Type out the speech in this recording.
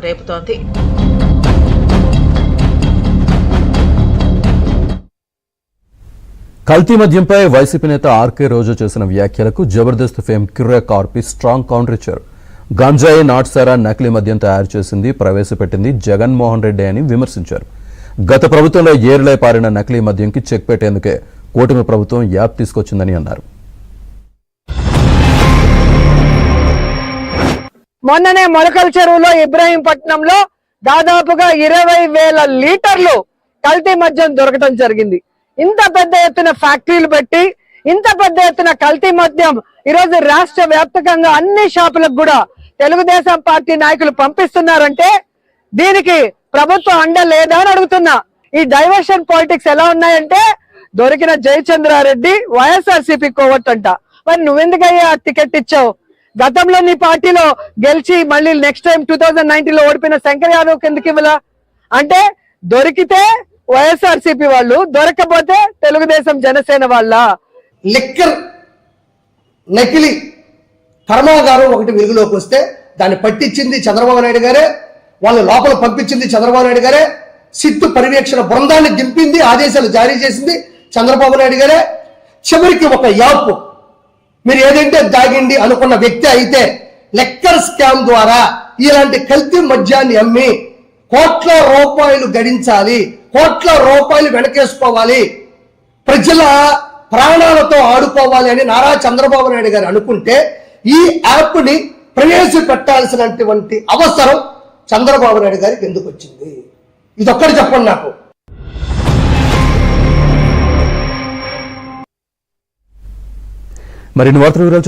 రేపుతోంది. కల్తీ మద్యంపై వైసీపీ నేత ఆర్కే రోజు చేసిన వ్యాఖ్యలకు జబర్దస్త్ ఫేమ్ కిర్రా కార్పి స్ట్రాంగ్ కౌంటర్ ఇచ్చారు. గంజాయి, నాటుసారా, నకిలీ మద్యం తయారు చేసింది, ప్రవేశపెట్టింది జగన్మోహన్ రెడ్డి అని విమర్శించారు. గత ప్రభుత్వంలో ఏరులై పారిన నకిలీ మద్యంకి చెక్ పెట్టేందుకే కూటమి ప్రభుత్వం యాప్ తీసుకొచ్చిందని అన్నారు. మొన్ననే మొలకల్ చెరువులో ఇబ్రాహీంపట్నంలో దాదాపుగా 20,000 లీటర్లు కల్తీ మద్యం దొరకడం జరిగింది. ఇంత పెద్ద ఎత్తున ఫ్యాక్టరీలు పెట్టి ఇంత పెద్ద ఎత్తున కల్తీ మద్యం ఈరోజు రాష్ట్ర వ్యాప్తంగా అన్ని షాపులకు కూడా తెలుగుదేశం పార్టీ నాయకులు పంపిస్తున్నారంటే దీనికి ప్రభుత్వం అండ లేదా అని అడుగుతున్నా. ఈ డైవర్షన్ పాలిటిక్స్ ఎలా ఉన్నాయంటే దొరికిన జయచంద్రారెడ్డి వైఎస్ఆర్సీపీ కోవట్టంట. మరి నువ్వెందుకయ్యా టికెట్ ఇచ్చావు? గతంలో నీ పార్టీలో గెలిచి మళ్ళీ నెక్స్ట్ టైం 2019లో ఓడిపోయిన శంకర్ యాదవ్ కిందకి ఇవ్వలా? అంటే దొరికితే వైఎస్ఆర్సీపీ వాళ్ళు, దొరకపోతే తెలుగుదేశం జనసేన వాళ్ళ. లిక్కర్ నకిలీ కర్మాగారం ఒకటి వెలుగులోకి వస్తే దాన్ని పట్టించింది చంద్రబాబు నాయుడు గారే, వాళ్ళు లోపల పంపించింది చంద్రబాబు నాయుడు గారే, సిట్టు పర్యవేక్షణ బృందాన్ని దింపింది, ఆదేశాలు జారీ చేసింది చంద్రబాబు నాయుడు గారే. చివరికి ఒక యాప్ మీరు ఏదంటే దాగిండి అనుకున్న వ్యక్తి అయితే లెక్కర్ స్కామ్ ద్వారా ఇలాంటి కల్తీ మద్యాన్ని అమ్మి కోట్ల రూపాయలు గడించాలి, కోట్ల రూపాయలు వెనకేసుకోవాలి, ప్రజల ప్రాణాలతో ఆడుకోవాలి అని నారా చంద్రబాబు నాయుడు గారు అనుకుంటే ఈ యాప్ ని ప్రవేశపెట్టాల్సినటువంటి అవసరం చంద్రబాబు నాయుడు గారికి ఎందుకు వచ్చింది? ఇదొక్కటి చెప్పండి నాకు. మరిన్ని వార్తల వివరాలు